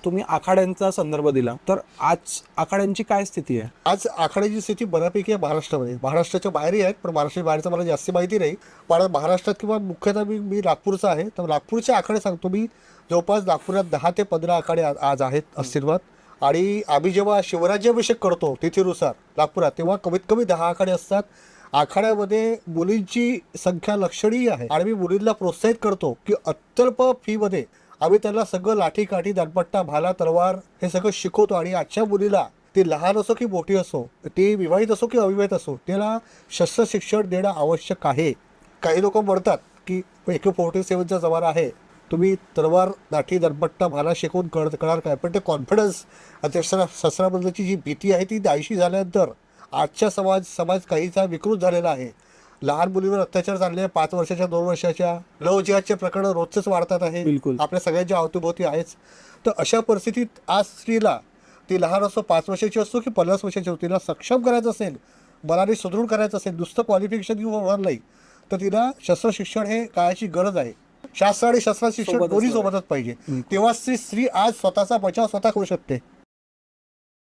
तुम्ही आखाड्यांचा संदर्भ दिला, तर आज आखाड्यांची काय स्थिती आहे? आज आखाड्याची स्थिती बऱ्यापैकी आहे महाराष्ट्रामध्ये. महाराष्ट्राच्या बाहेरही आहेत, पण महाराष्ट्राच्या बाहेरचं मला जास्त माहिती नाही. पण महाराष्ट्रात किंवा मुख्यतः मी नागपूरचा आहे, तर नागपूरचे आखाडे सांगतो मी. जवळपास नागपुरात 10 ते 15 आखाडे आज आहेत अस्तित्वात. आणि आम्ही जेव्हा शिवराज्याभिषेक करतो तिथीनुसार नागपुरात, तेव्हा कमीत कमी 10 आखाडे असतात. आखाड्यामध्ये मुलींची संख्या लक्षणीय आहे आणि मी मुलींना प्रोत्साहित करतो की अत्यल्प फीमध्ये आम्ही त्यांना सगळं लाठी काठी दांडपट्टा भाला तलवार हे सगळं शिकवतो. आणि आजच्या मुलीला ती लहान असो की मोठी असो, ती विवाहित असो की अविवाहित असो, त्याला शस्त्र शिक्षण देणं आवश्यक आहे. काही लोक म्हणतात की AK-47चा जमाना आहे, तुम्ही तलवार लाठी दणपट्टा भाला शिकवून करणार काय. पण ते कॉन्फिडन्स आणि शस्त्राबद्दलची जी भीती आहे ती नाहीशी झाल्यानंतर आजच्या समाज काहीसा विकृत झालेला आहे. लहान मुलीवर अत्याचार चालले, 5 वर्षाच्या 2 वर्षाच्या लव्ह जिहादचे प्रकरण रोजच वाढतात आहे. बिलकुल. आपल्या सगळ्यांच्या अवतीभोवती आहेच. तर अशा परिस्थितीत आज स्त्रीला, ती लहान असो, 5 वर्षाची असो की 50 वर्षाची असो, तिला सक्षम करायचं असेल, मनाने सुदृढ करायचं असेल, नुसतं क्वालिफिकेशन घेऊन होणार नाही, तर तिला शस्त्र शिक्षण हे काळाची गरज आहे. शास्त्र आणि शस्त्र शिक्षण दोन्ही सोबतच पाहिजे. तेव्हा स्त्री आज स्वतःचा बचाव स्वतः करू शकते.